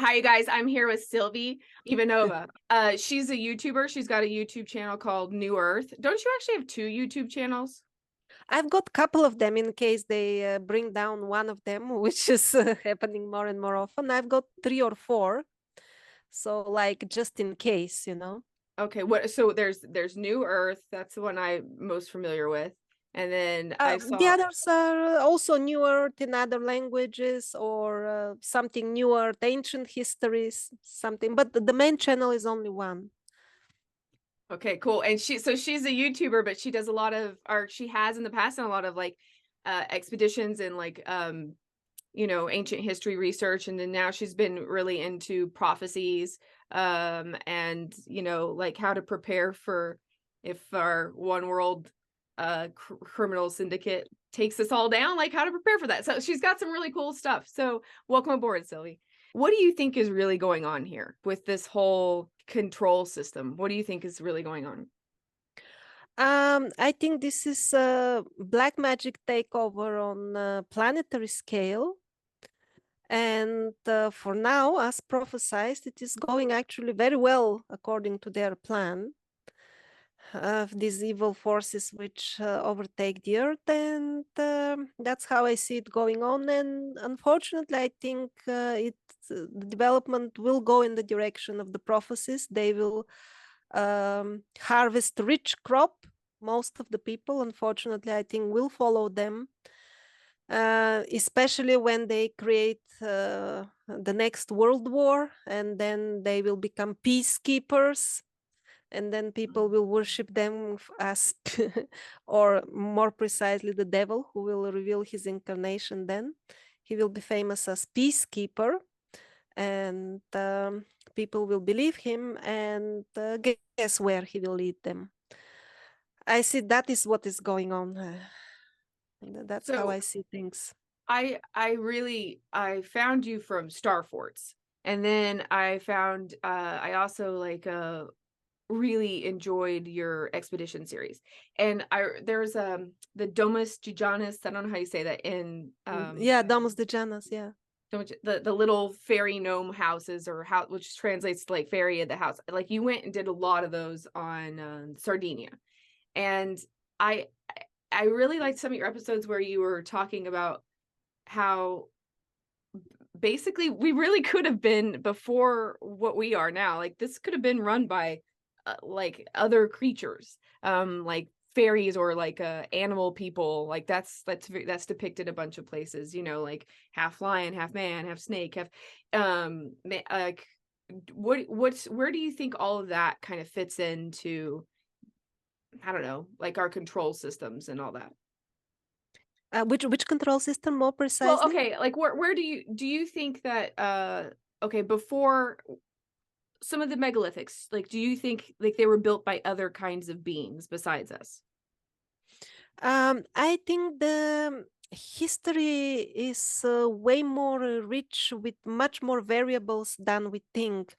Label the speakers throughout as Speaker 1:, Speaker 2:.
Speaker 1: Hi, you guys. I'm here with Sylvie Ivanova. She's a YouTuber. She's got a YouTube channel called Newearth. Don't you actually have two YouTube channels?
Speaker 2: I've got a couple of them in case they bring down one of them, which is happening more and more often. I've got 3 or 4. So like just in case.
Speaker 1: Okay, what so there's Newearth, that's the one I'm most familiar with. And then I
Speaker 2: The
Speaker 1: saw
Speaker 2: others are also newer in other languages or something newer, ancient histories, something. But the main channel is only one.
Speaker 1: okay, cool. And she's a YouTuber, but she does a lot of, or she has in the past done a lot of like expeditions and like ancient history research, and then now she's been really into prophecies, and like how to prepare for if our one world criminal syndicate takes us all down, like how to prepare for that. So she's got some really cool stuff. So welcome aboard, Sylvie. What do you think is really going on here with this whole control system? What do you think is really going on?
Speaker 2: I think this is a black magic takeover on a planetary scale. And for now, as prophesized, it is going actually very well according to their plan of these evil forces which overtake the earth. And that's how I see it going on. And unfortunately, I think the development will go in the direction of the prophecies. They will harvest rich crop. Most of the people, unfortunately, I think will follow them. Especially when they create the next world war, and then they will become peacekeepers, and then people will worship them as or more precisely the devil, who will reveal his incarnation. Then he will be famous as peacekeeper, and people will believe him, and guess where he will lead them. I see that is what is going on. That's how I see things.
Speaker 1: I found you from Star Forts, and then I also really enjoyed your expedition series. And there's the Domus Giganus, I don't know how you say that in
Speaker 2: Yeah, Domus de Janas, yeah.
Speaker 1: The little fairy gnome houses, or how, which translates to like fairy of the house. Like you went and did a lot of those on Sardinia. And I I really liked some of your episodes where you were talking about how basically we really could have been before what we are now. Like this could have been run by like other creatures, like fairies, or like animal people. Like that's depicted a bunch of places, like half lion, half man, half snake, half like where do you think all of that kind of fits into, I don't know, like our control systems and all that?
Speaker 2: Which control system more
Speaker 1: Well,
Speaker 2: precisely?
Speaker 1: okay, like where do you think that okay, before some of the megalithics, like do you think like they were built by other kinds of beings besides us?
Speaker 2: I think the history is way more rich with much more variables than we think.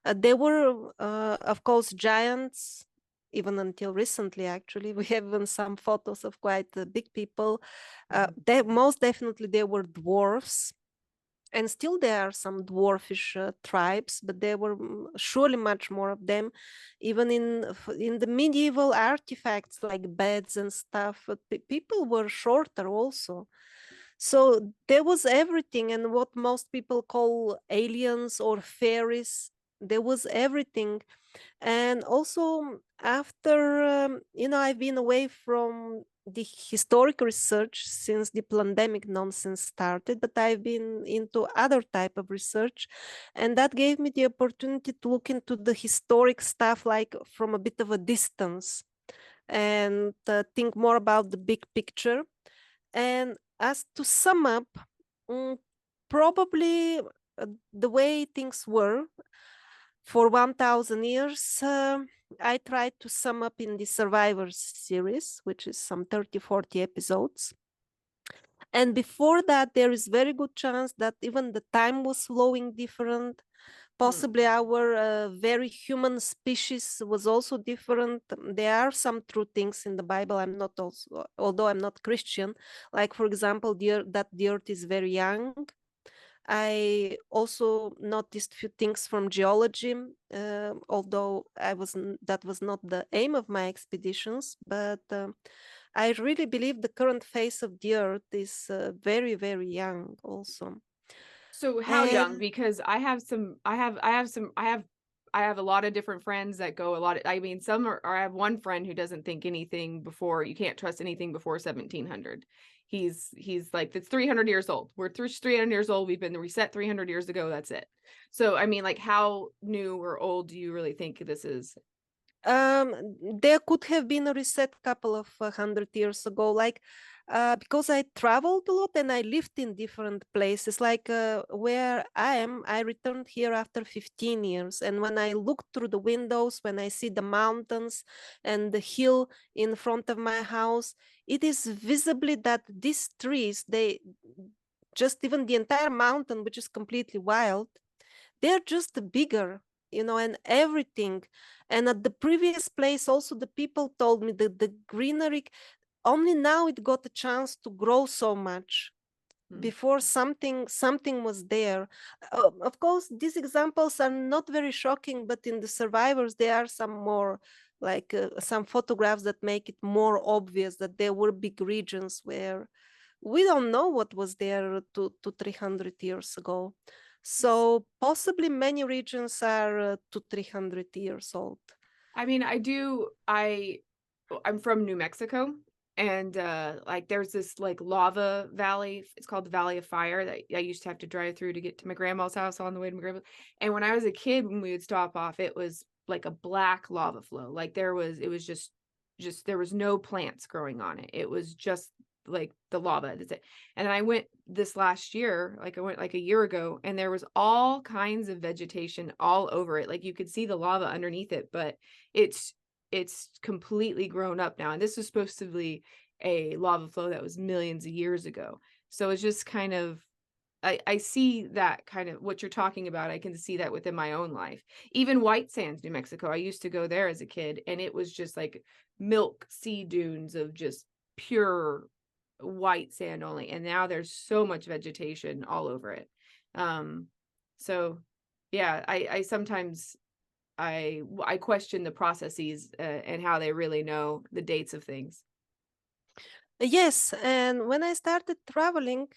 Speaker 2: There were, of course, giants, even until recently, actually. We have even some photos of quite big people. Most definitely, there were dwarfs. And still there are some dwarfish tribes, but there were surely much more of them. Even in the medieval artifacts like beds and stuff, people were shorter also. So there was everything, and what most people call aliens or fairies, there was everything. And also after I've been away from the historic research since the pandemic nonsense started, but I've been into other type of research, and that gave me the opportunity to look into the historic stuff like from a bit of a distance, and think more about the big picture. And as to sum up, probably the way things were for 1000 years, I tried to sum up in the Survivors series, which is some 30-40 episodes. And before that, there is very good chance that even the time was flowing different. Possibly our very human species was also different. There are some true things in the Bible. Although I'm not Christian, like for example, that the earth is very young. I also noticed few things from geology, although that was not the aim of my expeditions. But I really believe the current face of the Earth is very, very young, also.
Speaker 1: So how young?
Speaker 2: And
Speaker 1: Because I have a lot of different friends that go a lot of, I mean, some are, I have one friend who doesn't think anything before, you can't trust anything before 1700. He's like, it's 300 years old. We're through 300 years old. We've been reset 300 years ago. That's it. So, I mean, like, how new or old do you really think this is?
Speaker 2: there could have been a reset couple of 100 years ago, like because I traveled a lot and I lived in different places. Like where I am, I returned here after 15 years, and when I look through the windows, when I see the mountains and the hill in front of my house, it is visibly that these trees, they just even the entire mountain, which is completely wild, they're just bigger, and everything. And at the previous place also, the people told me that the greenery only now it got a chance to grow so much.
Speaker 1: Hmm.
Speaker 2: Before, something was there. Of course, these examples are not very shocking, but in the survivors there are some more, like some photographs that make it more obvious that there were big regions where we don't know what was there 300 years ago. So possibly many regions are 300 years old.
Speaker 1: I mean, I'm from New Mexico, and like there's this like lava valley. It's called the Valley of Fire that I used to have to drive through to get to my grandma's house on the way to my grandma's. And when I was a kid, when we would stop off, it was like a black lava flow. Like it was just there was no plants growing on it. It was just like the lava. That's it. And then I went this last year, like I went like a year ago, and there was all kinds of vegetation all over it. Like you could see the lava underneath it, but it's it's completely grown up now. And this was supposed to be a lava flow that was millions of years ago. So it's just kind of I see that kind of what you're talking about. I can see that within my own life. Even White Sands, New Mexico. I used to go there as a kid, and it was just like milk sea dunes of just pure white sand only. And now there's so much vegetation all over it. Um, so yeah, I sometimes I question the processes and how they really know the dates of things.
Speaker 2: Yes, and when I started traveling,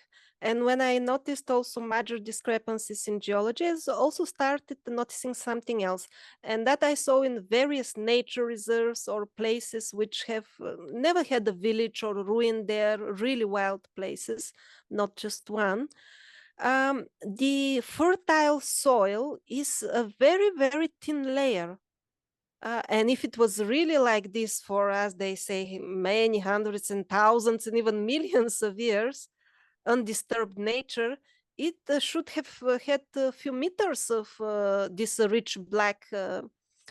Speaker 2: and when I noticed also major discrepancies in geology, I also started noticing something else, and that I saw in various nature reserves or places which have never had a village or ruin there, really wild places, not just one. The fertile soil is a very, very thin layer. And if it was really like this for us, they say many hundreds and thousands and even millions of years, undisturbed nature, it should have had a few meters of this rich black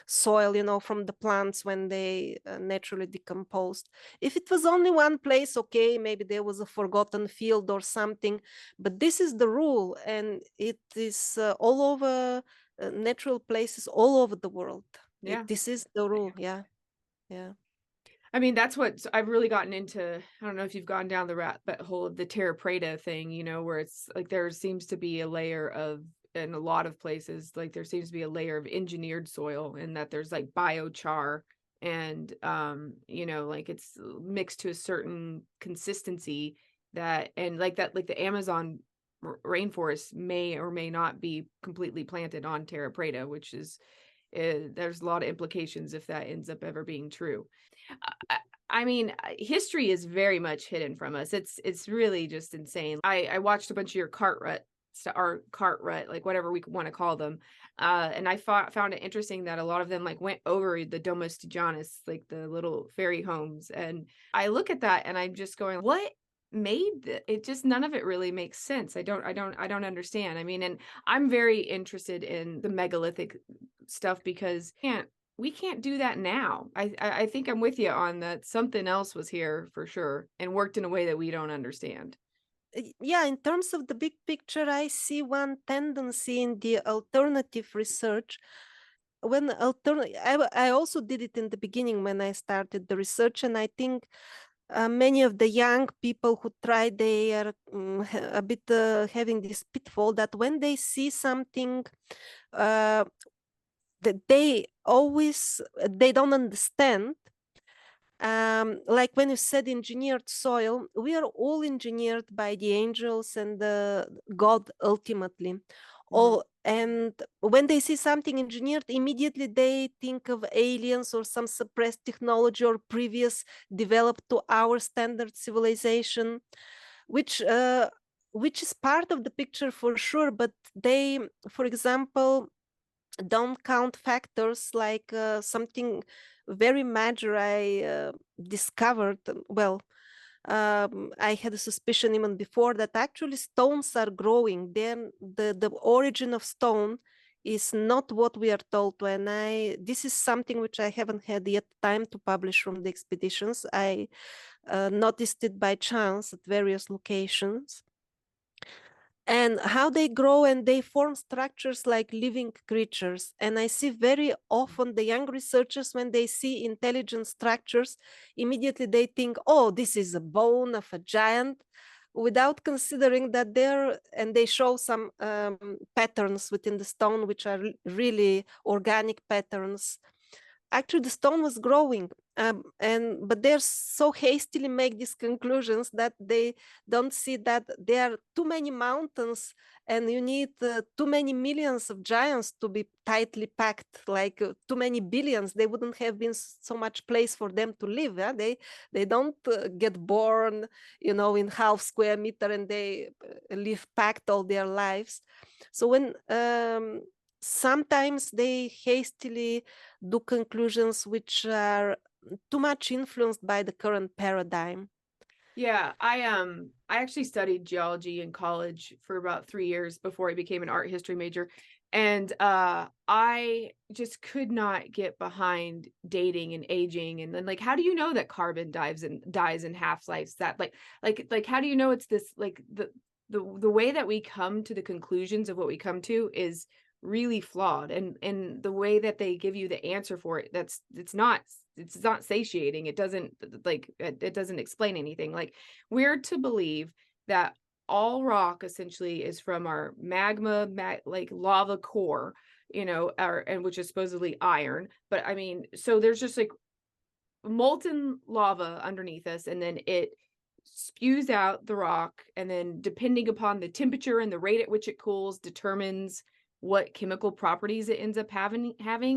Speaker 2: soil, from the plants when they naturally decomposed. If it was only one place, okay, maybe there was a forgotten field or something, but this is the rule, and it is all over natural places all over the world.
Speaker 1: Yeah.
Speaker 2: This is the rule, yeah, yeah.
Speaker 1: I mean, that's what I've really gotten into. I don't know if you've gone down the rabbit hole of the Terra Preta thing, where it's like there seems to be a layer of, in a lot of places, like there seems to be a layer of engineered soil, and that there's like biochar and, like it's mixed to a certain consistency that, and like that, like the Amazon rainforest may or may not be completely planted on Terra Preta, which is, there's a lot of implications if that ends up ever being true. I, I mean, history is very much hidden from us. It's really just insane. I watched a bunch of your cart rut, like whatever we want to call them, and I found it interesting that a lot of them like went over the domesticanos, like the little fairy homes, and I look at that and I'm just going, what made it? Just none of it really makes sense. I don't understand. I mean, and I'm very interested in the megalithic stuff because we can't do that now. I think I'm with you on that. Something else was here for sure and worked in a way that we don't understand.
Speaker 2: Yeah, in terms of the big picture, I see one tendency in the alternative research. I also did it in the beginning when I started the research, and I think many of the young people who try, they are a bit having this pitfall that when they see something uh, that they don't understand, like when you said engineered soil, we are all engineered by the angels and the God ultimately.
Speaker 1: Mhm.
Speaker 2: All, and when they see something engineered, immediately they think of aliens or some suppressed technology or previous developed to our standard civilization, which uh, which is part of the picture for sure. But they, for example, don't count factors like something very major I discovered. Well, I had a suspicion even before that actually stones are growing. Then the origin of stone is not what we are told. And this is something which I haven't had yet time to publish from the expeditions. I noticed it by chance at various locations, and how they grow and they form structures like living creatures. And I see very often the young researchers, when they see intelligent structures, immediately they think, oh, this is a bone of a giant, without considering that and they show some patterns within the stone, which are really organic patterns. Actually the stone was growing, and but they're so hastily make these conclusions that they don't see that there are too many mountains and you need too many millions of giants to be tightly packed, like too many billions. They wouldn't have been so much place for them to live. They don't get born, in half square meter, and they live packed all their lives. So when sometimes they hastily do conclusions which are too much influenced by the current paradigm.
Speaker 1: Yeah, I actually studied geology in college for about 3 years before I became an art history major. And I just could not get behind dating and aging. And then, like, how do you know that carbon dies in half-lives? That like how do you know it's this, like, the way that we come to the conclusions of what we come to is really flawed, and the way that they give you the answer for it, it's not satiating. It doesn't, like, it doesn't explain anything. Like, we're to believe that all rock essentially is from our like lava core, and which is supposedly iron. But I mean, so there's just like molten lava underneath us, and then it spews out the rock, and then depending upon the temperature and the rate at which it cools determines what chemical properties it ends up having.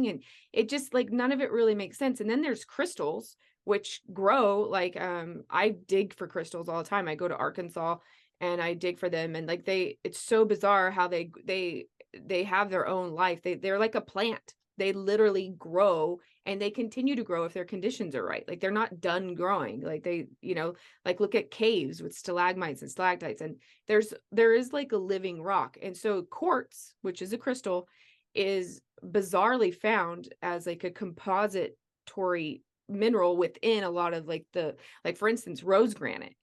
Speaker 1: And it just, like, none of it really makes sense. And then there's crystals which grow, like, I dig for crystals all the time. I go to Arkansas and I dig for them, and like, it's so bizarre how they have their own life. They're like a plant. They literally grow, and they continue to grow if their conditions are right. Like, they're not done growing. Like, like, look at caves with stalagmites and stalactites, and there is like a living rock. And so quartz, which is a crystal, is bizarrely found as like a compository mineral within a lot of, like, for instance, rose granite.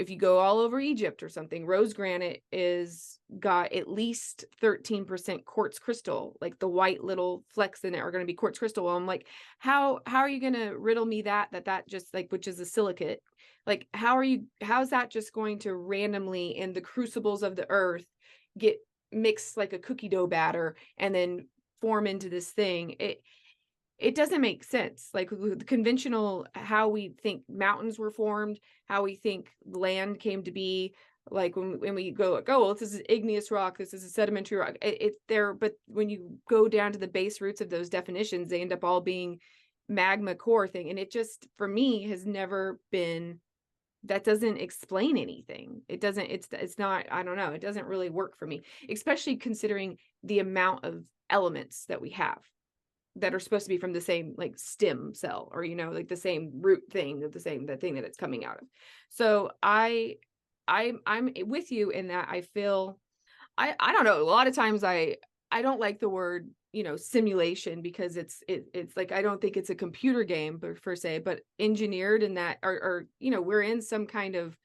Speaker 1: If you go all over Egypt or something, rose granite is got at least 13% quartz crystal. Like, the white little flecks in it are going to be quartz crystal. Well, I'm like, how are you going to riddle me that just, like, which is a silicate? Like, how's that just going to randomly in the crucibles of the earth get mixed like a cookie dough batter and then form into this thing? It doesn't make sense. Like, the conventional, how we think mountains were formed, how we think land came to be, like, when we go like, oh, well, this is igneous rock, this is a sedimentary rock, it's there. But when you go down to the base roots of those definitions, they end up all being magma core thing. And it just, for me, has never been, that doesn't explain anything. It doesn't, it's not, I don't know, it doesn't really work for me, especially considering the amount of elements that we have that are supposed to be from the same, like, stem cell, or like the same root thing of the thing that it's coming out of. So I'm with you in that. I feel, I don't know, a lot of times I don't like the word, simulation, because it's like, I don't think it's a computer game per se, but engineered in that, or we're in some kind of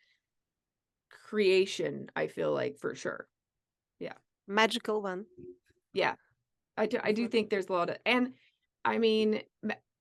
Speaker 1: creation, I feel like, for sure. Yeah.
Speaker 2: Magical one.
Speaker 1: Yeah. I do think there's a lot of, and I mean,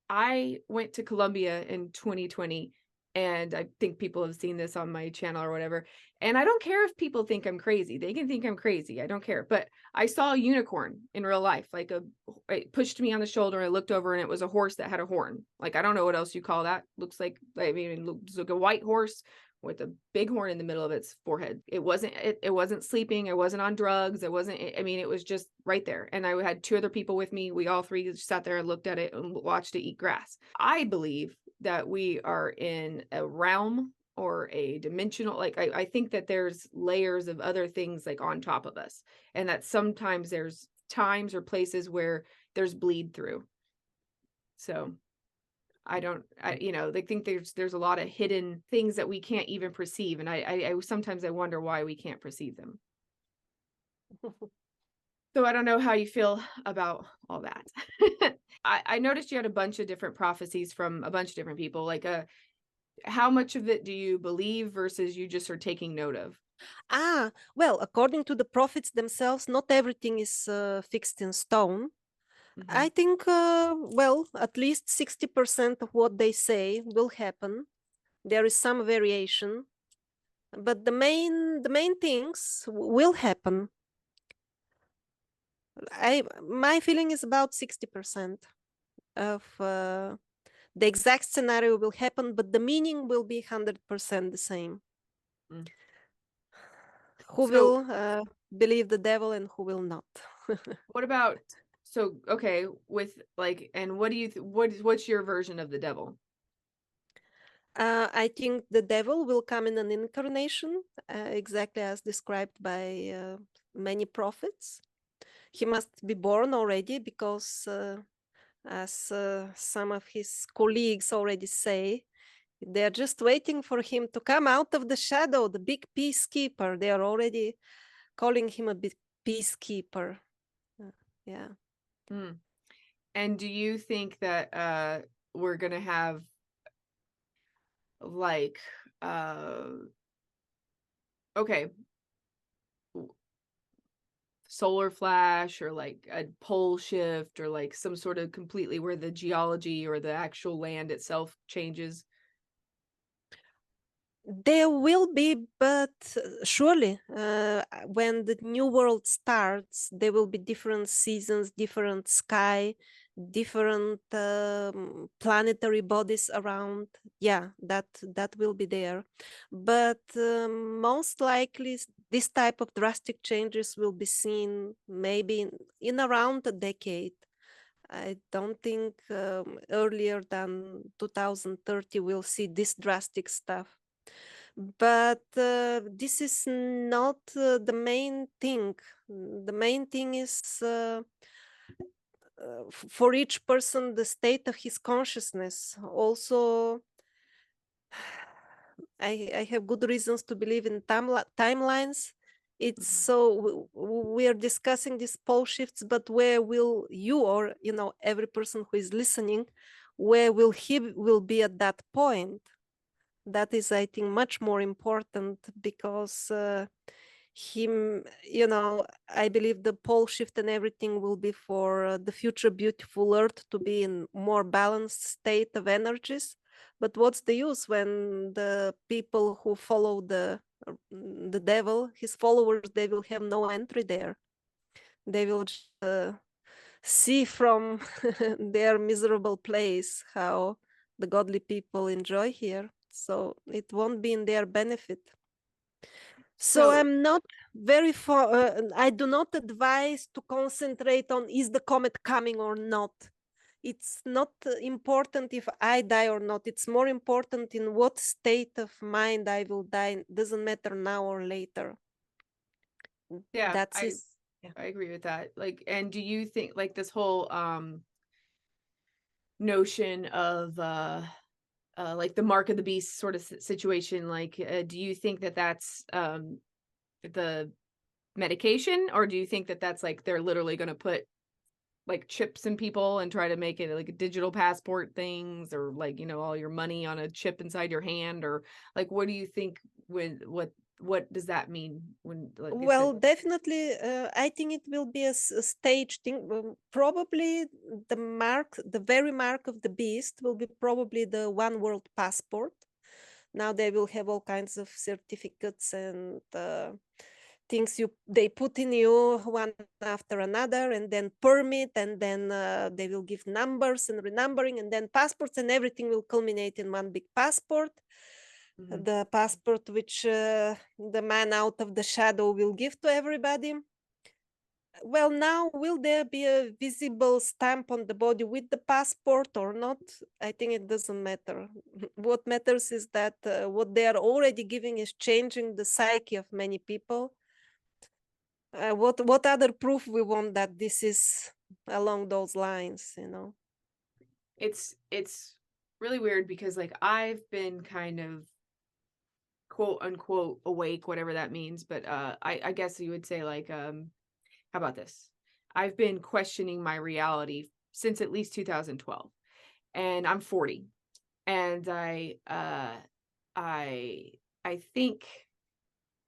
Speaker 1: I went to Columbia in 2020, And I think people have seen this on my channel or whatever. And I don't care if people think I'm crazy. They can think I'm crazy. I don't care. But I saw a unicorn in real life. It pushed me on the shoulder. I looked over and it was a horse that had a horn. Like, I don't know what else you call that. Looks like, I mean, it looks like a white horse with a big horn in the middle of its forehead. It wasn't sleeping. It wasn't on drugs. It wasn't, I mean, it was just right there. And I had two other people with me. We all three sat there and looked at it and watched it eat grass. I believe that we are in a realm or a dimensional, like I think that there's layers of other things like on top of us, and that sometimes there's times or places where there's bleed through. So I think there's a lot of hidden things that we can't even perceive, and I sometimes I wonder why we can't perceive them. So I don't know how you feel about all that. I noticed you had a bunch of different prophecies from a bunch of different people. Like, how much of it do you believe versus you just are taking note of?
Speaker 2: Well, according to the prophets themselves, not everything is fixed in stone.
Speaker 1: Mhm.
Speaker 2: I think, well, at least 60% of what they say will happen. There is some variation, but the main things will happen. My feeling is about 60% of the exact scenario will happen, but the meaning will be 100% the same.
Speaker 1: Mm.
Speaker 2: Who
Speaker 1: So
Speaker 2: will believe the devil and who will not?
Speaker 1: what about, so okay, with like, and what do you what's your version of the devil?
Speaker 2: I think the devil will come in an incarnation, exactly as described by many prophets. He must be born already because, as some of his colleagues already say, they're just waiting for him to come out of the shadow, the big peacekeeper. They are already calling him a big peacekeeper. Yeah.
Speaker 1: Hmm. And do you think that we're gonna have like okay, solar flash or like a pole shift or like some sort of completely where the geology or the actual land itself changes?
Speaker 2: There will be, but surely, when the new world starts, there will be different seasons, different sky, different planetary bodies around. Yeah, that will be there, but most likely this type of drastic changes will be seen maybe in around a decade. I don't think earlier than 2030 we'll see this drastic stuff. But this is not the main thing. The main thing is for each person the state of his consciousness. Also, I have good reasons to believe in timelines. It's
Speaker 1: Mhm.
Speaker 2: so we are discussing these pole shifts, but where will you, or every person who is listening, where will he will be at that point? That is, I think, much more important because him, I believe the pole shift and everything will be for the future beautiful earth to be in more balanced state of energies. But what's the use when the people who follow the devil, his followers, they will have no entry there. They will just, see from their miserable place how the godly people enjoy here. So it won't be in their benefit. So
Speaker 1: So
Speaker 2: I'm not very far. I do not advise to concentrate on is the comet coming or not. It's not important if I die or not. It's more important in what state of mind I will die. It doesn't matter now or later.
Speaker 1: yeah,
Speaker 2: That's it. Yeah.
Speaker 1: I agree with that. Like, and do you think like this whole notion of like the mark of the beast sort of situation, like do you think that that's the medication, or do you think that that's like they're literally going to put like chips in people and try to make it like a digital passport things, or like all your money on a chip inside your hand, or like what do you think when what does that mean when like they
Speaker 2: Well,
Speaker 1: said
Speaker 2: definitely, I think it will be a stage thing. Probably the very mark of the beast will be probably the one world passport. Now they will have all kinds of certificates and things they put in you one after another, and then permit, and then they will give numbers and renumbering, and then passports, and everything will culminate in one big passport.
Speaker 1: Mhm.
Speaker 2: The passport which the man out of the shadow will give to everybody. Well, now, will there be a visible stamp on the body with the passport or not? I think it doesn't matter. What matters is that what they are already giving is changing the psyche of many people. What other proof we want that this is along those lines, you know?
Speaker 1: It's really weird because like I've been kind of quote unquote awake, whatever that means, but I guess you would say like how about this? I've been questioning my reality since at least 2012, and I'm 40. And I I think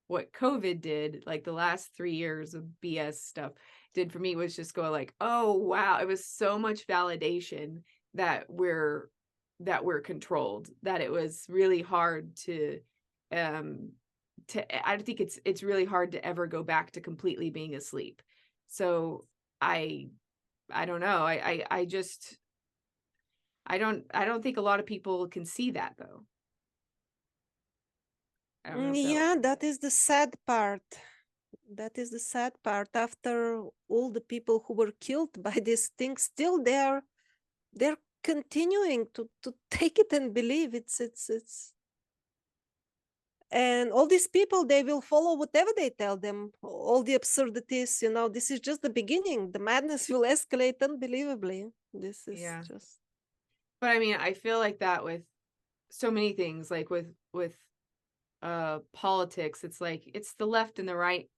Speaker 1: what COVID did, like the last 3 years of BS stuff did for me was just go like, "Oh, wow." It was so much validation that we're controlled, that it was really hard um I think it's really hard to ever go back to completely being asleep. So I I don't know. I just I don't think a lot of people can see that though. I don't know if that
Speaker 2: Yeah, that is the sad part. That is the sad part. After all the people who were killed by this thing, still they're continuing to take it and believe it's and all these people, they will follow whatever they tell them, all the absurdities, you know. This is just the beginning. The madness will escalate unbelievably. This is
Speaker 1: yeah.
Speaker 2: just
Speaker 1: But I mean, I feel like that with so many things, like with politics, it's like it's the left and the right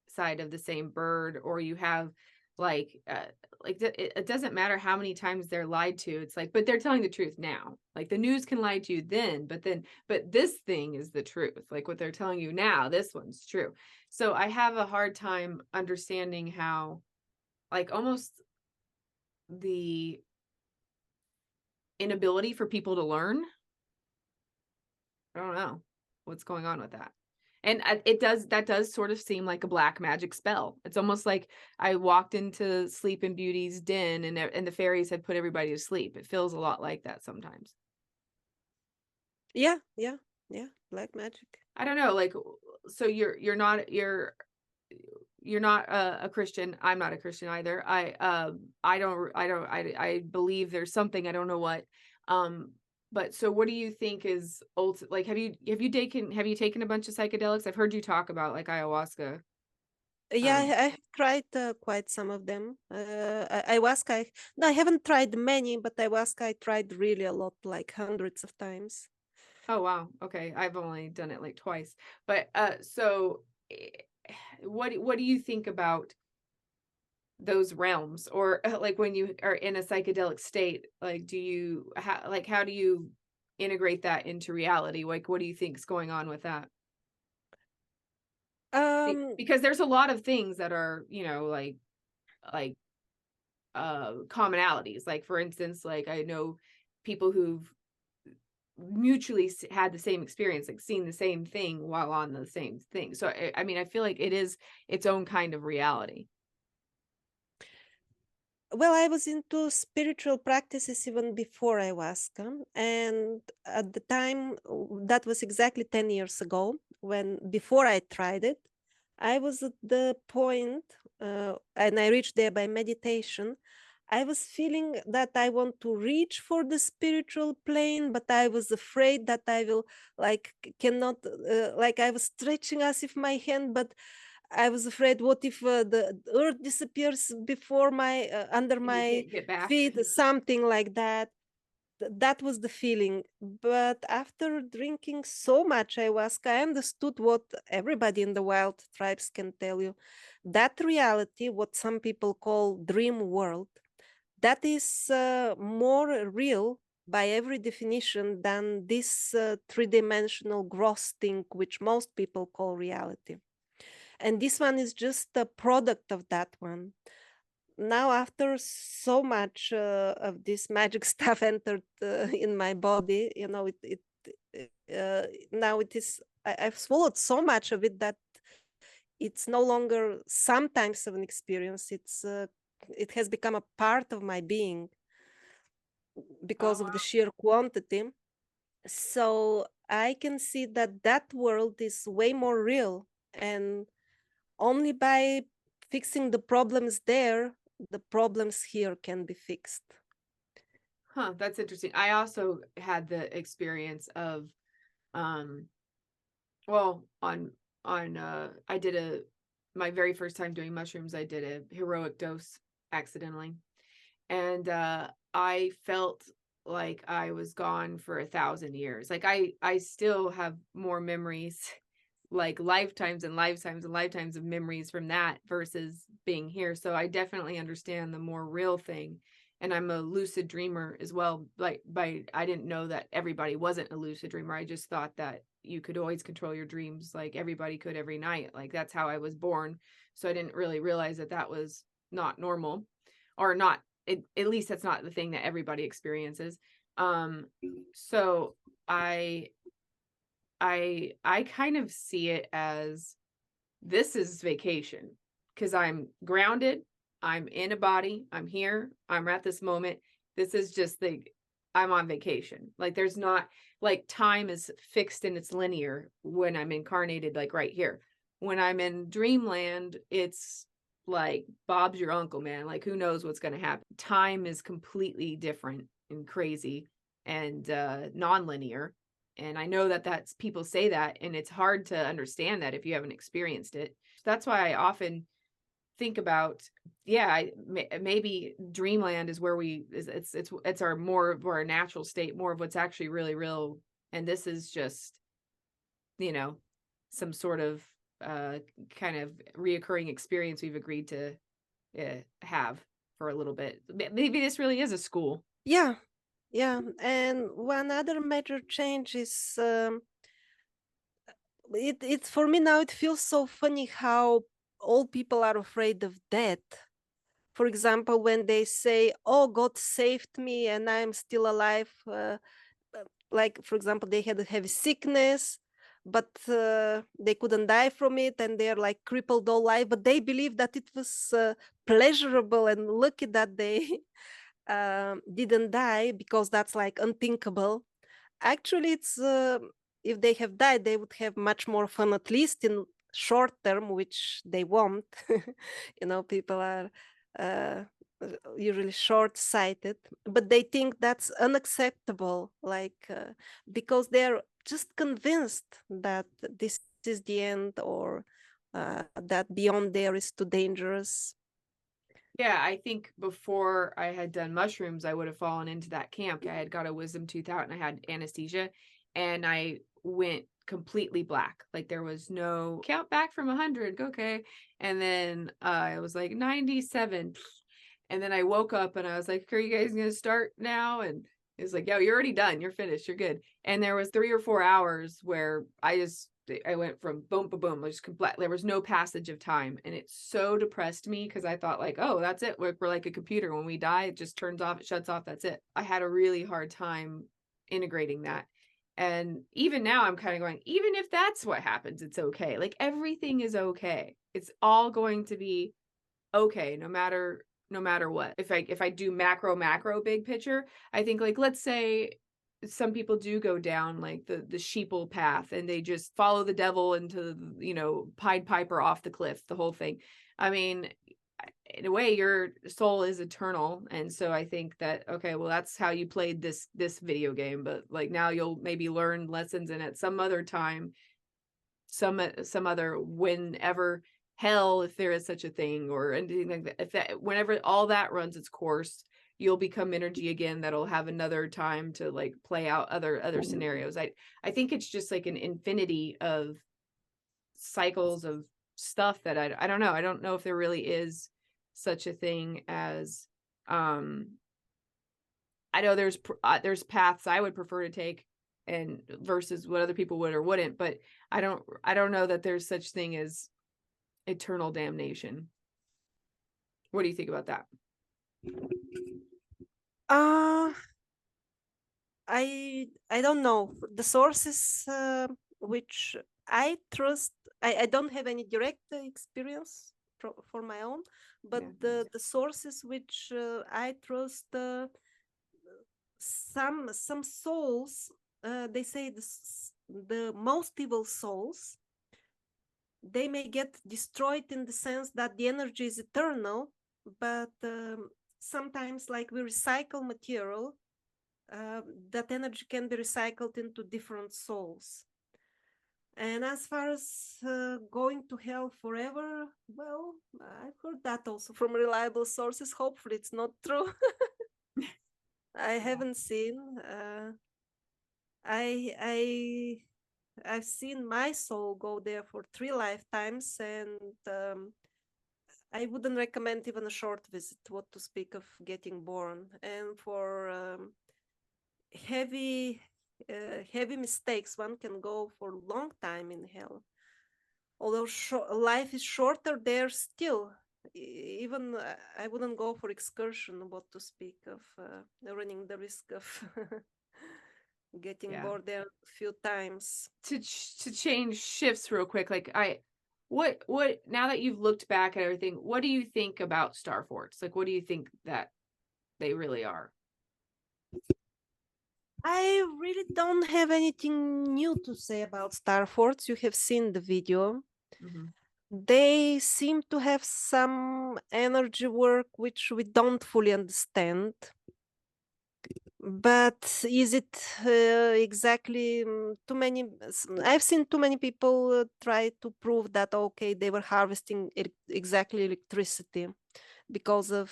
Speaker 1: side of the same bird, or you have like it doesn't matter how many times they're lied to. It's like, but they're telling the truth now. Like the news can lie to you but this thing is the truth. Like what they're telling you now, this one's true. So I have a hard time understanding how like almost the inability for people to learn. I don't know what's going on with that. And that does sort of seem like a black magic spell. It's almost like I walked into Sleeping Beauty's den and the fairies had put everybody to sleep. It feels a lot like that sometimes.
Speaker 2: yeah, yeah, yeah, black magic.
Speaker 1: I don't know, like so you're not a Christian. I'm not a Christian either. I believe there's something, I don't know what. Um but so what do you think is like have you taken a bunch of psychedelics? I've heard you talk about like ayahuasca.
Speaker 2: Yeah,
Speaker 1: Um
Speaker 2: I have tried quite some of them. Ayahuasca, no, I haven't tried many, but ayahuasca I tried really a lot, like hundreds of times.
Speaker 1: oh wow. Okay. I've only done it like twice. But so eh, what do you think about those realms, or like when you are in a psychedelic state, like how do you integrate that into reality? Like what do you think's going on with that?
Speaker 2: Um,
Speaker 1: Because there's a lot of things that are, like commonalities. Like for instance, like I know people who've mutually had the same experience, like seen the same thing while on the same thing. So I mean, I feel like it is its own kind of reality.
Speaker 2: well, I was into spiritual practices even before ayahuasca, and at the time, that was exactly 10 years ago, when before I tried it, I was at the point, and I reached there by meditation. I was feeling that I want to reach for the spiritual plane, but I was afraid that I will like cannot, like I was stretching as if my hand, but I was afraid, what if the earth disappears before my under
Speaker 1: And you
Speaker 2: my
Speaker 1: can't get back.
Speaker 2: feet, something like that. That was the feeling. But after drinking so much ayahuasca, I understood what everybody in the wild tribes can tell you. That reality, what some people call dream world, that is more real by every definition than this three-dimensional gross thing, which most people call reality. And this one is just a product of that one. Now, after so much of this magic stuff entered in my body, you know, now it is, I've swallowed so much of it that it's no longer sometimes of an experience. It has become a part of my being
Speaker 1: Oh,
Speaker 2: because of the
Speaker 1: wow.
Speaker 2: sheer quantity. So I can see that that world is way more real, and only by fixing the problems there, the problems here can be fixed.
Speaker 1: Huh, that's interesting. I also had the experience of um well on I did a my very first time doing mushrooms, I did a heroic dose accidentally. And I felt like I was gone for 1,000 years. Like I still have more memories, like lifetimes and lifetimes and lifetimes of memories from that versus being here. So I definitely understand the more real thing. And I'm a lucid dreamer as well. Like I didn't know that everybody wasn't a lucid dreamer. I just thought that you could always control your dreams like everybody could every night. Like that's how I was born. So I didn't really realize that that was not normal or not at least that's not the thing that everybody experiences. So I I kind of see it as this is vacation because I'm grounded, I'm in a body, I'm here, I'm at this moment. This is just the I'm on vacation. Like there's not like time is fixed and it's linear when I'm incarnated like right here. When I'm in dreamland, it's like Bob's your uncle, man. Like who knows what's going to happen. Time is completely different and crazy and non-linear. And I know that that's people say that and it's hard to understand that if you haven't experienced it. That's why I often think about maybe dreamland is where it's our more of our natural state, more of what's actually really real, and this is just you know some sort of uh kind of reoccurring experience we've agreed to have for a little bit. Maybe this really is a school.
Speaker 2: Yeah, yeah. And one other major change is it's for me now. It feels so funny how all people are afraid of death. For example, when they say, "Oh, God saved me and I'm still alive," like for example, they had a heavy sickness, but they couldn't die from it, and they're like crippled all life. But they believe that it was pleasurable and lucky that they didn't die because that's like unthinkable. Actually, it's if they have died, they would have much more fun, at least in short term, which they won't. People are uh, usually short-sighted, but they think that's unacceptable, because they're just convinced that this is the end, or that beyond there is too dangerous.
Speaker 1: Yeah, I think before I had done mushrooms, I would have fallen into that camp. I had got a wisdom tooth out and I had anesthesia and I went completely black. Like there was no count back from 100. Okay. And then I was like 97. And then I woke up and I was like, are you guys going to start now? And it's like, yo, you're already done. You're finished. You're good. And there was 3 or 4 hours where I went from boom, boom, boom, just complete. There was no passage of time. And it so depressed me because I thought like, oh, that's it. We're like a computer. When we die, it just turns off, it shuts off. That's it. I had a really hard time integrating that. And even now I'm kind of going, even if that's what happens, it's okay. Like everything is okay. It's all going to be okay, no matter what. If I do macro big picture, I think like let's say some people do go down like the sheeple path and they just follow the devil into Pied Piper off the cliff, the whole thing. I mean, in a way your soul is eternal, and so I think that okay, well that's how you played this video game, but like now you'll maybe learn lessons and at some other time, some other whenever hell, if there is such a thing, or anything like that, if that whenever all that runs its course, you'll become energy again that'll have another time to like play out other scenarios. I think it's just like an infinity of cycles of stuff that I don't know. I don't know if there really is such a thing as I know there's paths I would prefer to take and versus what other people would or wouldn't, but I don't know that there's such thing as eternal damnation. What do you think about that?
Speaker 2: Uh, I don't know the sources which I trust. I don't have any direct experience for my own, but
Speaker 1: Yeah.
Speaker 2: the sources which I trust, some souls, they say the most evil souls, they may get destroyed in the sense that the energy is eternal, but sometimes, like we recycle material, uh, that energy can be recycled into different souls. And as far as going to hell forever, well, I've heard that also from reliable sources. Hopefully, it's not true. I
Speaker 1: Yeah.
Speaker 2: haven't seen. I I've seen my soul go there for 3 lifetimes, and I wouldn't recommend even a short visit. What to speak of getting born? And for heavy heavy mistakes, one can go for a long time in hell. Although life is shorter there still. Even I wouldn't go for excursion. What to speak of running the risk of getting
Speaker 1: Yeah.
Speaker 2: bored there a few times.
Speaker 1: To change shifts real quick, like what now that you've looked back at everything, what do you think about star forts? Like, what do you think that they really are?
Speaker 2: I really don't have anything new to say about Star Forts. You have seen the video.
Speaker 1: Hmm.
Speaker 2: They seem to have some energy work which we don't fully understand. But is it exactly too many? I've seen too many people try to prove that, okay, they were harvesting exactly electricity because of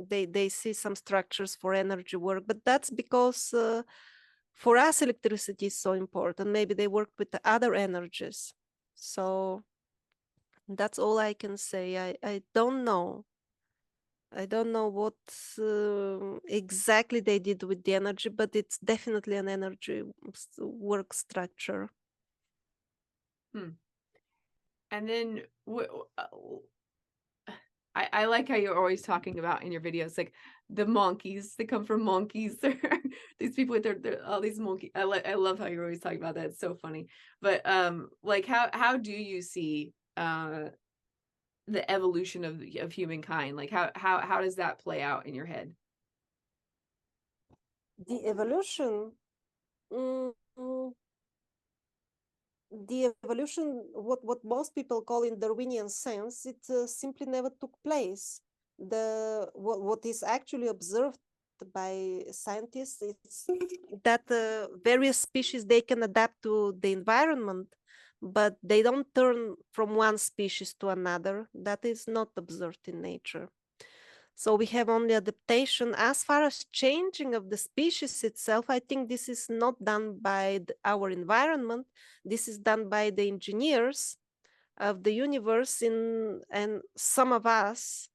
Speaker 2: they see some structures for energy work, but that's because for us electricity is so important. Maybe they work with the other energies. So that's all I can say. I don't know. I don't know what exactly they did with the energy, but it's definitely an energy work structure.
Speaker 1: Hmm. And then I like how you're always talking about in your videos, like the monkeys. They come from monkeys. These people with their all these monkey. I love how you're always talking about that. It's so funny. But like how do you see the evolution of humankind? Like how does that play out in your head?
Speaker 2: The evolution, mm, mm, the evolution, what most people call in Darwinian sense, it simply never took place. What is actually observed by scientists is that various species, they can adapt to the environment, but they don't turn from one species to another. That is not observed in nature. So we have only adaptation. As far as changing of the species itself, I think this is not done by our environment. This is done by the engineers of the universe, and some of us,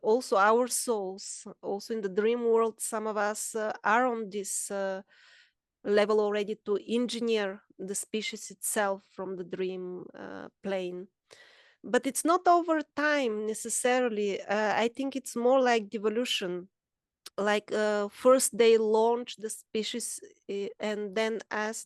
Speaker 2: also our souls, also in the dream world, some of us are on this level already to engineer the species itself from the dream plane. But it's not over time necessarily. I think it's more like devolution. Like first they launch the species, and then as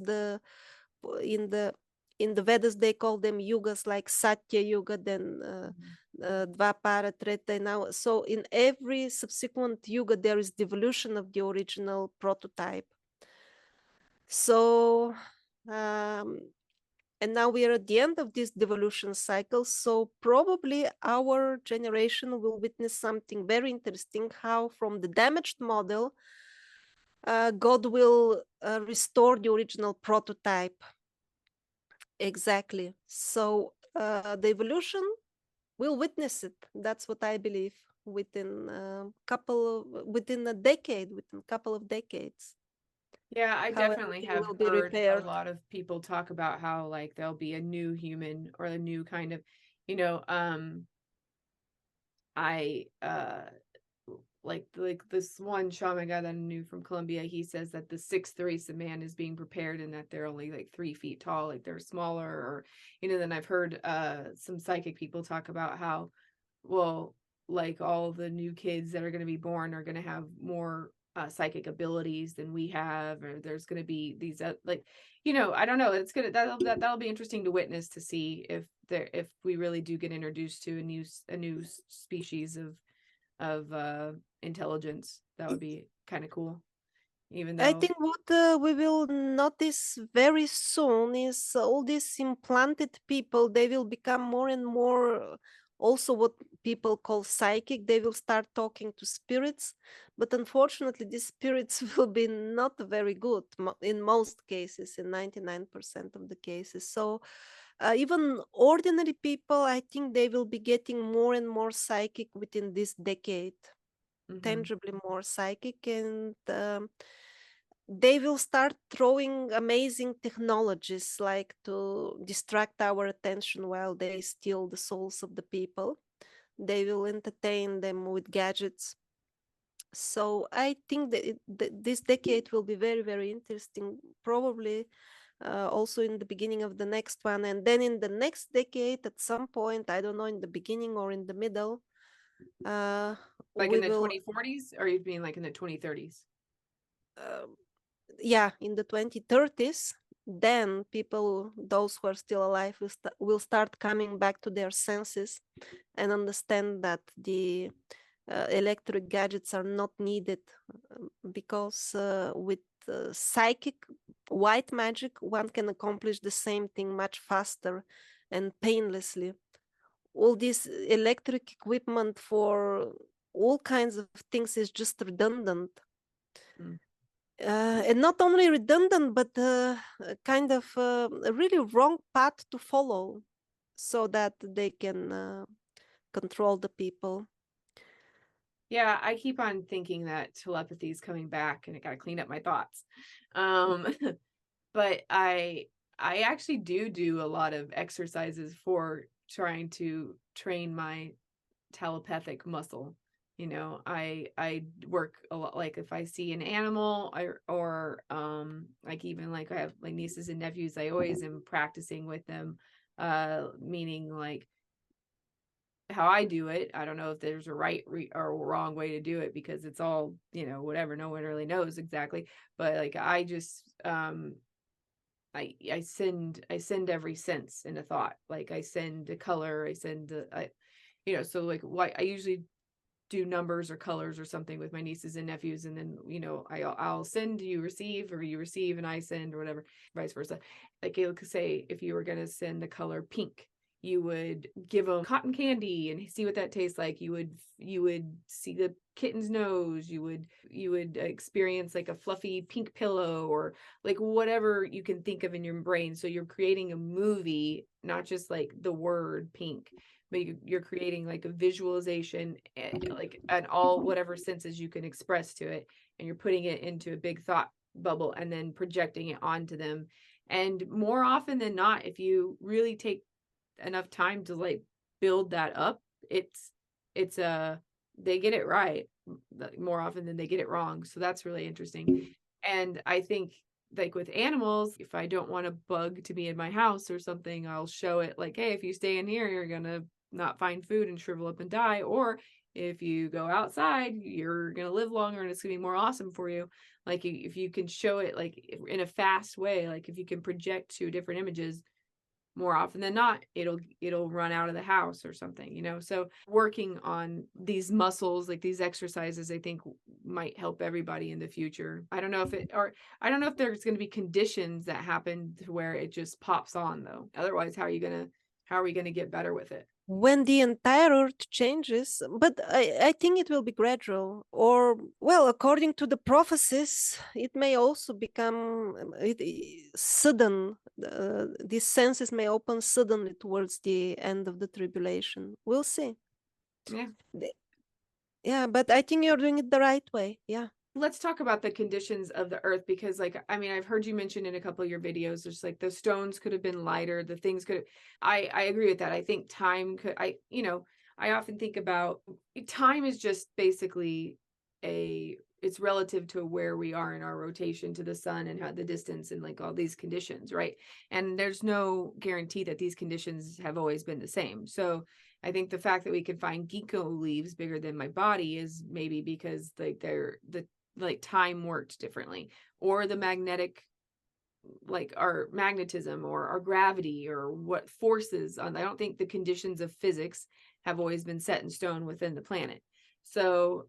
Speaker 2: in the in the Vedas they call them yugas, like Satya Yuga, then
Speaker 1: Mhm.
Speaker 2: Dvapara, Treta. Now, so in every subsequent yuga there is devolution of the original prototype. So um, and now we are at the end of this devolution cycle, so probably our generation will witness something very interesting, how from the damaged model God will restore the original prototype. Exactly. So the evolution will witness it. That's what I believe, within within a decade, within a couple of decades,
Speaker 1: Yeah, I
Speaker 2: how
Speaker 1: definitely
Speaker 2: everything
Speaker 1: have
Speaker 2: will be
Speaker 1: heard a
Speaker 2: repaired.
Speaker 1: lot of people talk about how like there'll be a new human or a new kind of, you know, I like this one shaman guy that I knew from Colombia, he says that the sixth race of man is being prepared and that they're only like 3 feet tall, like they're smaller, or then I've heard some psychic people talk about how, well, like all the new kids that are going to be born are going to have more psychic abilities than we have, or there's going to be these like, I don't know, it's gonna that'll be interesting to witness, to see if we really do get introduced to a new species of intelligence. That would be kind of cool, even
Speaker 2: I
Speaker 1: though.
Speaker 2: think what we will notice very soon is all these implanted people, they will become more and more also what people call psychic. They will start talking to spirits, but unfortunately, these spirits will be not very good in most cases, in 99% of the cases. So, even ordinary people, I think they will be getting more and more psychic within this decade,
Speaker 1: Mhm.
Speaker 2: tangibly more psychic, and they will start throwing amazing technologies like to distract our attention while they steal the souls of the people. They will entertain them with gadgets. So I think that this decade will be very, very interesting. Probably also in the beginning of the next one, and then in the next decade, at some point, I don't know, in the beginning or in the middle, uh,
Speaker 1: Like in
Speaker 2: we
Speaker 1: the
Speaker 2: will.
Speaker 1: 2040s, or you mean like in the 2030s?
Speaker 2: um yeah, in the 2030s, then people, those who are still alive, will start coming back to their senses and understand that the electric gadgets are not needed, because with psychic white magic, one can accomplish the same thing much faster and painlessly. All this electric equipment for all kinds of things is just redundant,
Speaker 1: Mm.
Speaker 2: and not only redundant, but kind of a really wrong path to follow, so that they can control the people.
Speaker 1: Yeah, I keep on thinking that telepathy is coming back, and I gotta clean up my thoughts. Um, but I actually do a lot of exercises for trying to train my telepathic muscle. I work a lot, like if I see an animal, or like, even like I have like nieces and nephews, I always am practicing with them, meaning like how I do it. I don't know if there's a or wrong way to do it, because it's all, whatever, no one really knows exactly. But like I just I send every sense in a thought. Like I send a color, I send so like what I usually do, numbers or colors or something with my nieces and nephews, and then I'll send, you receive, or you receive and I send, or whatever, vice versa. Like it could say, if you were going to send the color pink, you would give them cotton candy and see what that tastes like. You would see the kitten's nose. You would experience like a fluffy pink pillow, or like whatever you can think of in your brain. So you're creating a movie, not just like the word pink, but you're creating like a visualization, like and all whatever senses you can express to it, and you're putting it into a big thought bubble and then projecting it onto them. And more often than not, if you really take enough time to like build that up, it's they get it right more often than they get it wrong. So that's really interesting. And I think, like with animals, if I don't want a bug to be in my house or something, I'll show it like, hey, if you stay in here, you're gonna not find food and shrivel up and die. Or if you go outside, you're gonna live longer and it's gonna be more awesome for you. Like if you can show it like in a fast way, like if you can project two different images, more often than not, it'll run out of the house or something. So working on these muscles, like these exercises, I think might help everybody in the future. I don't know if there's going to be conditions that happen to where it just pops on, though. Otherwise, how are we going to get better with it?
Speaker 2: When the entire earth changes, but I think it will be gradual, or well, according to the prophecies, it may also become sudden. These senses may open suddenly towards the end of the tribulation. We'll see.
Speaker 1: Yeah.
Speaker 2: The- yeah, but I think you're doing it the right way. Yeah.
Speaker 1: Let's talk about the conditions of the earth, because like, I mean, I've heard you mention in a couple of your videos, there's like the stones could have been lighter, the things could I agree with that. I think time could I often think about time is just basically it's relative to where we are in our rotation to the sun and how the distance and like all these conditions, right? And there's no guarantee that these conditions have always been the same. So I think the fact that we can find ginkgo leaves bigger than my body is maybe because like they're the like time worked differently, or the magnetic, like our magnetism or our gravity or what forces on. I don't think the conditions of physics have always been set in stone within the planet. So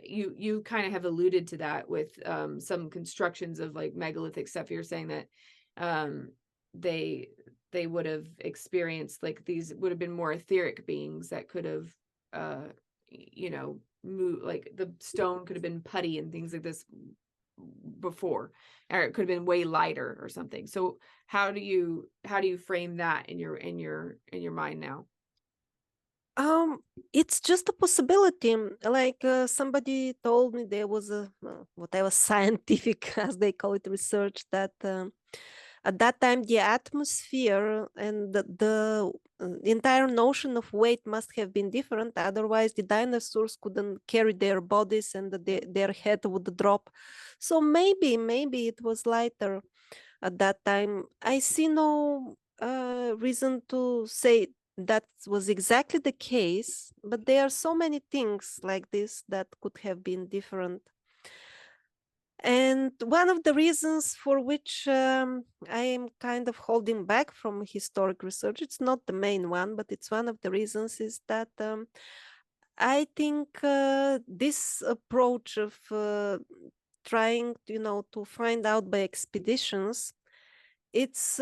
Speaker 1: you kind of have alluded to that with some constructions of like megalithic stuff. You're saying that um they would have experienced, like, these would have been more etheric beings that could have you know move, like the stone could have been putty and things like this before, or it could have been way lighter or something. So how do you frame that in your mind now?
Speaker 2: Um, it's just a possibility. Like somebody told me there was a whatever scientific, as they call it, research that at that time the atmosphere and the entire notion of weight must have been different. Otherwise, the dinosaurs couldn't carry their bodies and their head would drop. So maybe it was lighter at that time. I see no reason to say that was exactly the case, but there are so many things like this that could have been different. And one of the reasons for which I am kind of holding back from historic research, it's not the main one, but it's one of the reasons, is that I think this approach of trying, to find out by expeditions, it's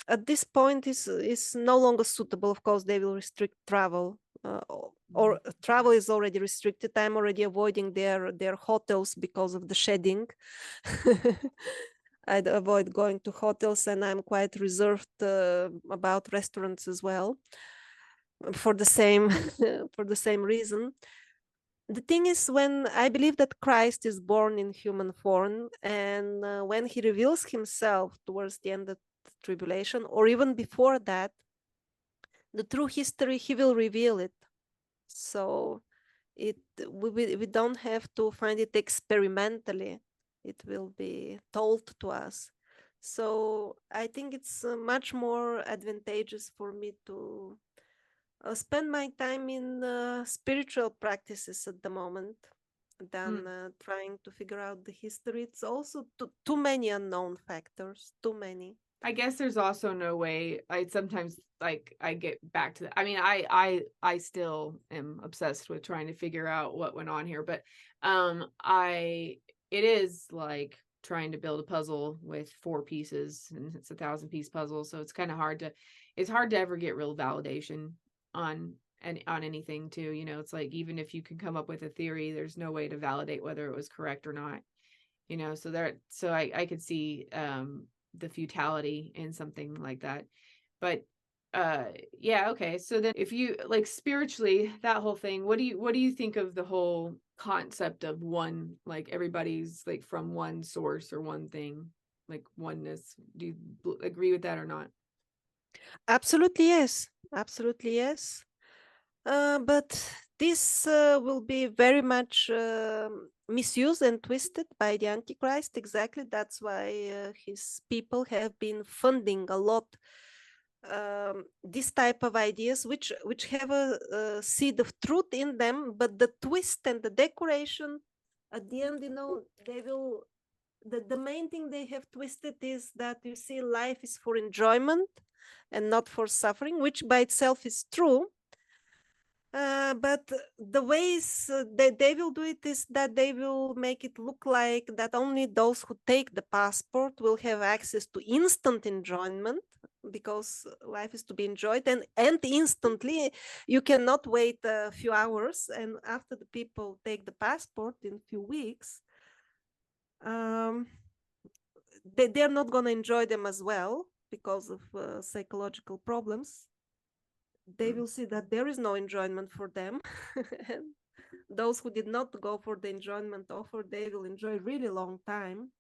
Speaker 2: at this point is no longer suitable. Of course, they will restrict travel, or travel is already restricted. I'm already avoiding their hotels because of the shedding. I'd avoid going to hotels, and I'm quite reserved about restaurants as well, for the same for the same reason. The thing is, when I believe that Christ is born in human form, and when he reveals himself towards the end of the tribulation, or even before that, the true history, he will reveal it. So we don't have to find it experimentally. It will be told to us. So I think it's much more advantageous for me to spend my time in spiritual practices at the moment than trying to figure out the history. It's also too many unknown factors, too many.
Speaker 1: I guess there's also no way. I sometimes, like, I get back to that. I mean, I still am obsessed with trying to figure out what went on here, but it is like trying to build a puzzle with 4 pieces, and it's a 1,000-piece puzzle, so it's kind of hard to ever get real validation on on anything too. It's like, even if you can come up with a theory, there's no way to validate whether it was correct or not. So I could see the futility in something like that. But yeah, okay. So then, if you like spiritually, that whole thing, what do you think of the whole concept of one, like everybody's like from one source or one thing, like oneness? Do you agree with that or not?
Speaker 2: Absolutely yes. Absolutely yes. But this will be very much misused and twisted by the Antichrist. Exactly. That's why his people have been funding a lot this type of ideas, which have a seed of truth in them, but the twist and the decoration at the end, they will. The main thing they have twisted is that, you see, life is for enjoyment and not for suffering, which by itself is true. But the ways that they will do it is that they will make it look like that only those who take the passport will have access to instant enjoyment, because life is to be enjoyed, and instantly. You cannot wait a few hours, and after the people take the passport in a few weeks, um, they're not going to enjoy them as well because of psychological problems. They will see that there is no enjoyment for them. And those who did not go for the enjoyment offer, they will enjoy really long time,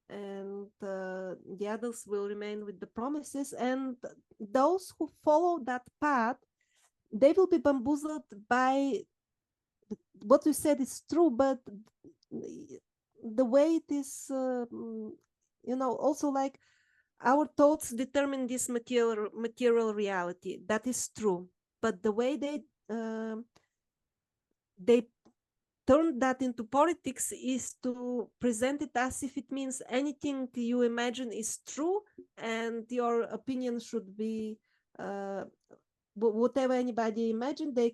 Speaker 2: and the others will remain with the promises. And those who follow that path, they will be bamboozled by what you said is true, but the way it is, also like our thoughts determine this material reality. That is true, but the way they turn that into politics is to present it as if it means anything you imagine is true, and your opinion should be uh, whatever anybody imagine, they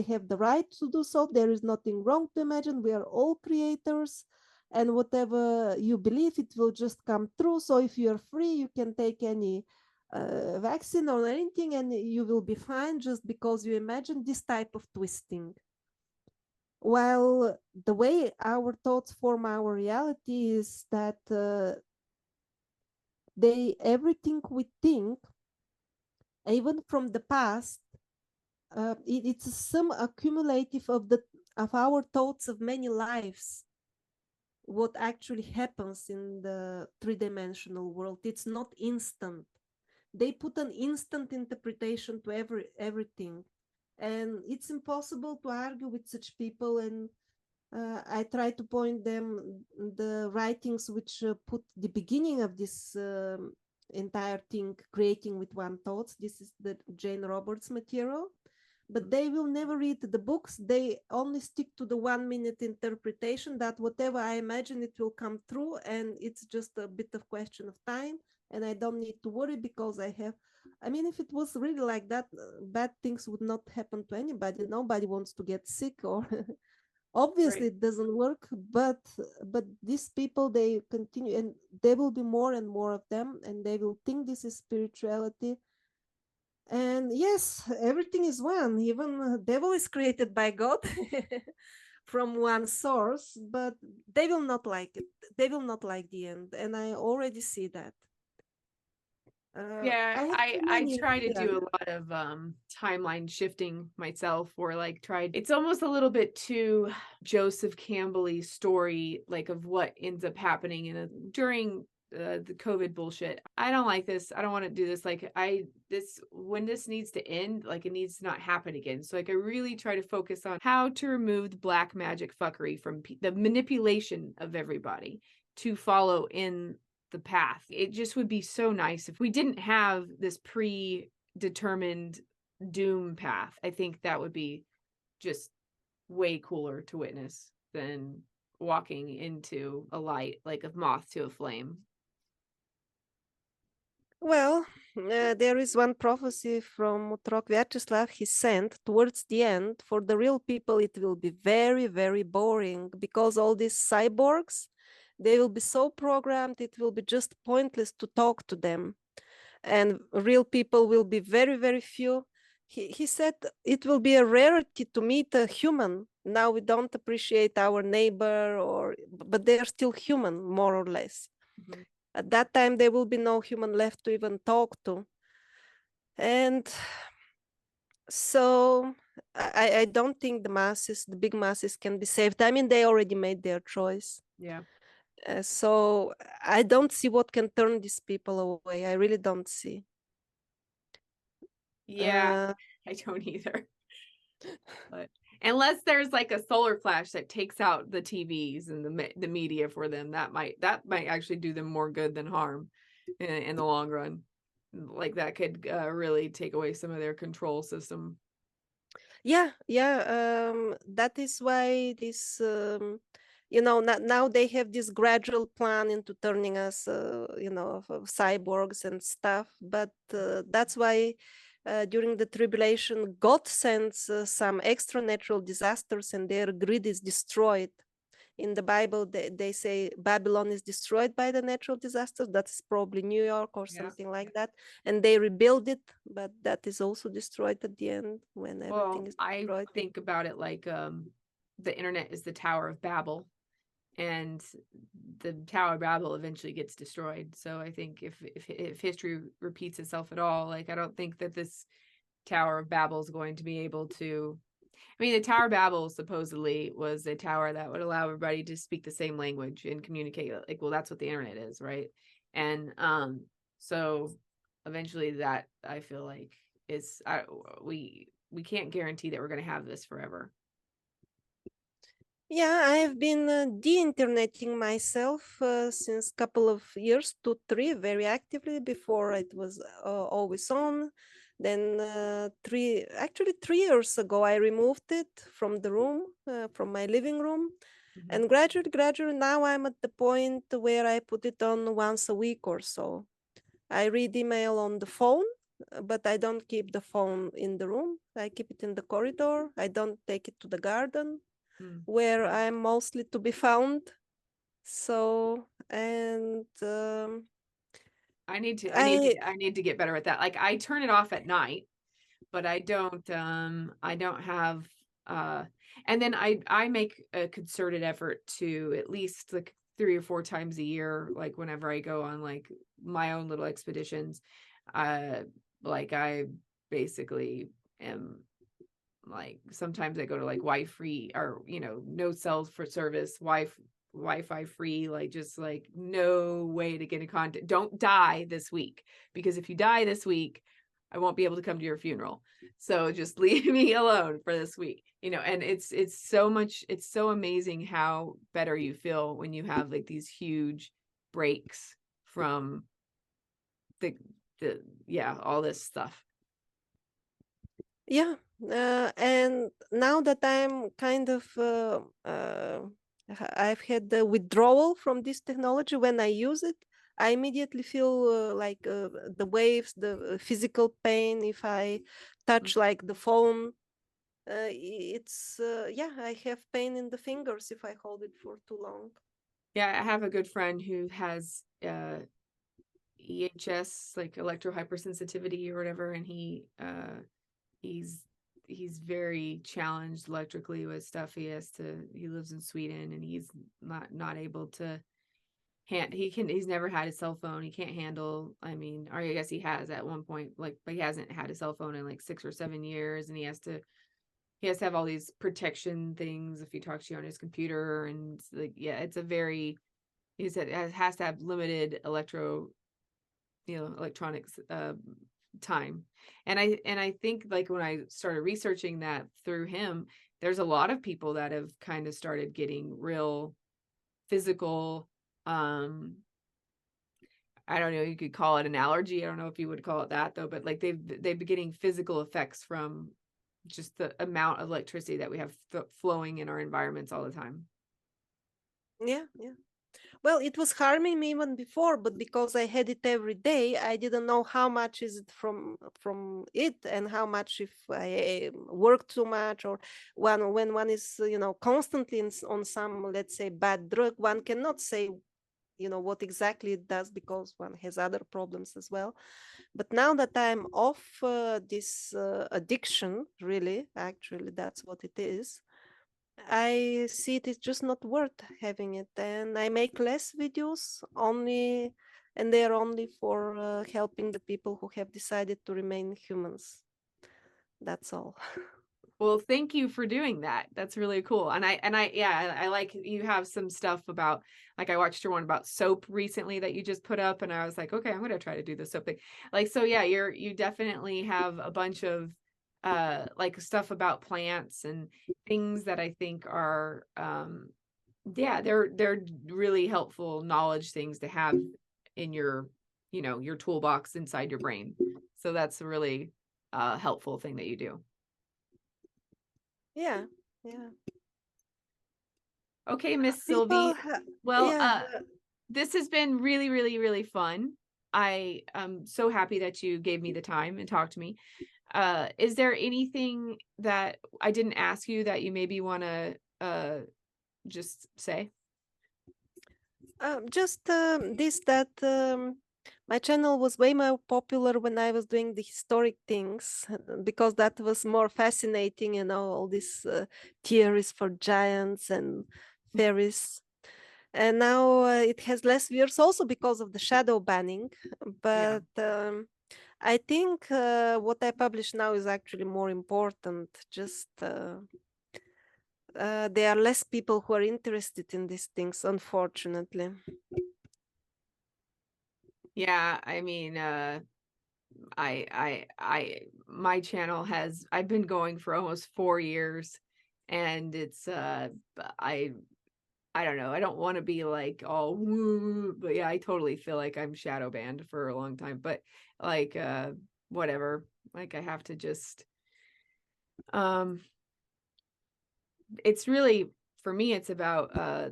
Speaker 2: have the right to do so. There is nothing wrong to imagine. We are all creators, and whatever you believe, it will just come true. So if you're free, you can take any vaccine or anything, and you will be fine just because you imagine this type of twisting. While the way our thoughts form our reality is that everything we think, even from the past, it's some accumulative of our thoughts of many lives. What actually happens in the three-dimensional world, it's not instant. They put an instant interpretation to everything, and it's impossible to argue with such people. And I try to point them the writings which put the beginning of this entire thing, creating with one thoughts. This is the Jane Roberts material, but they will never read the books. They only stick to the 1 minute interpretation that whatever I imagine, it will come true, and it's just a bit of question of time, and I don't need to worry because I mean, if it was really like that, bad things would not happen to anybody. Nobody wants to get sick or obviously
Speaker 1: Right.
Speaker 2: it doesn't work, but these people, they continue, and there will be more and more of them, and they will think this is spirituality. And yes, everything is one. Even devil is created by God from one source, but they will not like it. They will not like the end, and I already see that.
Speaker 1: Yeah,
Speaker 2: I have too
Speaker 1: I
Speaker 2: many.
Speaker 1: try to
Speaker 2: Yeah.
Speaker 1: do a lot of timeline shifting myself, or like tried it's almost a little bit too Joseph Campbell-y story, like of what ends up happening during the COVID bullshit. I don't like this. I don't want to do this. Like when this needs to end, like it needs to not happen again. So like I really try to focus on how to remove the black magic fuckery from the manipulation of everybody to follow in the path. It just would be so nice if we didn't have this predetermined doom path. I think that would be just way cooler to witness than walking into a light like a moth to a flame.
Speaker 2: Well, there is one prophecy from Otrok Vyacheslav. He sent towards the end, for the real people, it will be very, very boring because all these cyborgs, they will be so programmed, it will be just pointless to talk to them. And real people will be very, very few. He said it will be a rarity to meet a human. Now we don't appreciate our neighbor, but they are still human, more or less.
Speaker 1: Mhm.
Speaker 2: At that time, there will be no human left to even talk to. And so I don't think the big masses can be saved. I mean, they already made their choice.
Speaker 1: Yeah.
Speaker 2: So I don't see what can turn these people away. I really don't see.
Speaker 1: Yeah,
Speaker 2: Uh,
Speaker 1: I don't either. But unless there's like a solar flash that takes out the TVs and the media for them, that might actually do them more good than harm in the long run. Like that could really take away some of their control system.
Speaker 2: yeah. That is why this, now they have this gradual plan into turning us, of cyborgs and stuff. But that's why during the tribulation, God sends some extra natural disasters, and their grid is destroyed. In the Bible, they say Babylon is destroyed by the natural disasters. That's probably New York or
Speaker 1: Yeah.
Speaker 2: something like that. And they rebuild it, but that is also destroyed at the end when everything
Speaker 1: Well,
Speaker 2: is
Speaker 1: I
Speaker 2: destroyed.
Speaker 1: think about it like the internet is the Tower of Babel, and the Tower of Babel eventually gets destroyed. So I think if history repeats itself at all, like I don't think that this Tower of Babel is going to be able to. I mean, the Tower of Babel supposedly was a tower that would allow everybody to speak the same language and communicate. Like, well, that's what the internet is, right? And so eventually, that I feel like is we can't guarantee that we're going to have this forever.
Speaker 2: Yeah, I have been de-interneting myself since couple of years, 2, 3, very actively. Before it was always on. Then 3 years ago, I removed it from the room, from my living room,
Speaker 1: Mhm.
Speaker 2: and gradually, now I'm at the point where I put it on once a week or so. I read email on the phone, but I don't keep the phone in the room. I keep it in the corridor. I don't take it to the garden
Speaker 1: Mm.
Speaker 2: where I'm mostly to be found. So, and I,
Speaker 1: I need to get better at that. Like I turn it off at night, but I don't have uh and then I make a concerted effort to at least like 3 or 4 times a year, like whenever I go on like my own little expeditions, uh like I basically am like sometimes I go to like Wi-Fi or no cells for service, Wi-Fi free, like just like no way to get in contact. Don't die this week because if you die this week, I won't be able to come to your funeral. So just leave me alone for this week. And it's so amazing how better you feel when you have like these huge breaks from the yeah, all this stuff.
Speaker 2: yeah, and now that I'm kind of, I've had the withdrawal from this technology. When I use it, I immediately feel like the waves, the physical pain. If I touch like the phone, it's yeah, I have pain in the fingers if I hold it for too long.
Speaker 1: Yeah, I have a good friend who has EHS, like electro hypersensitivity or whatever, and he's he's very challenged electrically with stuff. He lives in Sweden and he's not able to he's never had a cell phone. He can't handle, I mean, or I guess he has at one point, like, but he hasn't had a cell phone in like 6 or 7 years, and he has to have all these protection things if he talks to you on his computer. And like, yeah, it's a very, he said it has to have limited electronics time. And I think like when I started researching that through him, there's a lot of people that have kind of started getting real physical, um I don't know, you could call it an allergy. I don't know if you would call it that though, but like they've been getting physical effects from just the amount of electricity that we have flowing in our environments all the time.
Speaker 2: Yeah, yeah. Well, it was harming me even before, but because I had it every day, I didn't know how much is it from it, and how much if I work too much, or when one is constantly on some, let's say, bad drug, one cannot say what exactly it does, because one has other problems as well. But now that I'm off this addiction, really, actually, that's what it is. I see it is just not worth having it, and I make less videos only, and they are only for helping the people who have decided to remain humans. That's all.
Speaker 1: Well, thank you for doing that. That's really cool. Yeah, I like you have some stuff about, like I watched your one about soap recently that you just put up, and I was like, okay, I'm gonna try to do the soap thing. Like, so yeah, you definitely have a bunch of like stuff about plants and things that I think are yeah, they're really helpful knowledge things to have in your, your toolbox inside your brain. So that's a really helpful thing that you do.
Speaker 2: Yeah, yeah.
Speaker 1: Okay, Miss
Speaker 2: People,
Speaker 1: Sylvie. Well,
Speaker 2: yeah.
Speaker 1: this has been really, really, really fun. I am so happy that you gave me the time and talked to me. Is there anything that I didn't ask you that you maybe want to just say?
Speaker 2: Just this that my channel was way more popular when I was doing the historic things, because that was more fascinating, all these theories for giants and fairies. And now it has less viewers also because of the shadow banning.
Speaker 1: Yeah.
Speaker 2: But I think what I publish now is actually more important. Just there are less people who are interested in these things, unfortunately.
Speaker 1: Yeah, I mean, my channel I've been going for almost 4 years, And it's I don't know. I don't want to be like all woo, but yeah, I totally feel like I'm shadow banned for a long time. But like whatever. Like I have to just um it's really, for me, it's about uh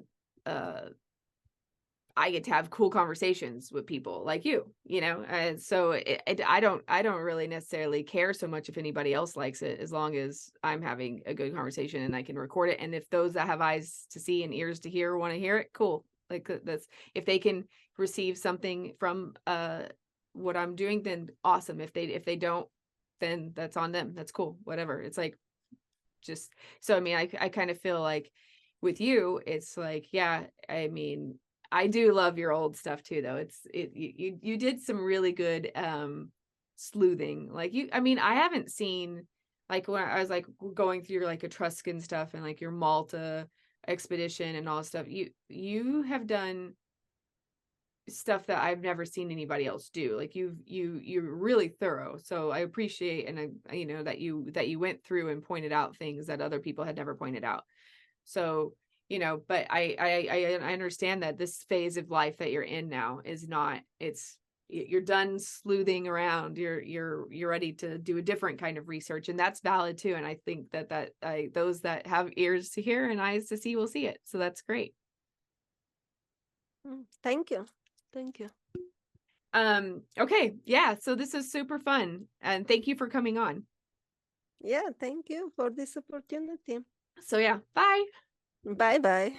Speaker 1: I get to have cool conversations with people like you know, and so I don't really necessarily care so much if anybody else likes it, as long as I'm having a good conversation and I can record it. And if those that have eyes to see and ears to hear want to hear it, cool. Like that's, if they can receive something from what I'm doing, then awesome. If they don't, then that's on them. That's cool. Whatever. It's like, just, so I mean, I kind of feel like with you, it's like, yeah, I mean, I do love your old stuff too, though. You did some really good sleuthing. Like you, I mean, I haven't seen, like when I was like going through like Etruscan stuff and like your Malta expedition and all stuff, you have done stuff that I've never seen anybody else do. Like you're really thorough. So I appreciate, and I, you know, that you went through and pointed out things that other people had never pointed out. So, you know, but I understand that this phase of life that you're in now is not, you're done sleuthing around. You're ready to do a different kind of research, and that's valid too. And I think that those that have ears to hear and eyes to see will see it. So that's great.
Speaker 2: Thank you. Thank you.
Speaker 1: Okay, yeah, so this is super fun, and thank you for coming on.
Speaker 2: Yeah, thank you for this opportunity.
Speaker 1: So yeah, bye.
Speaker 2: Bye bye.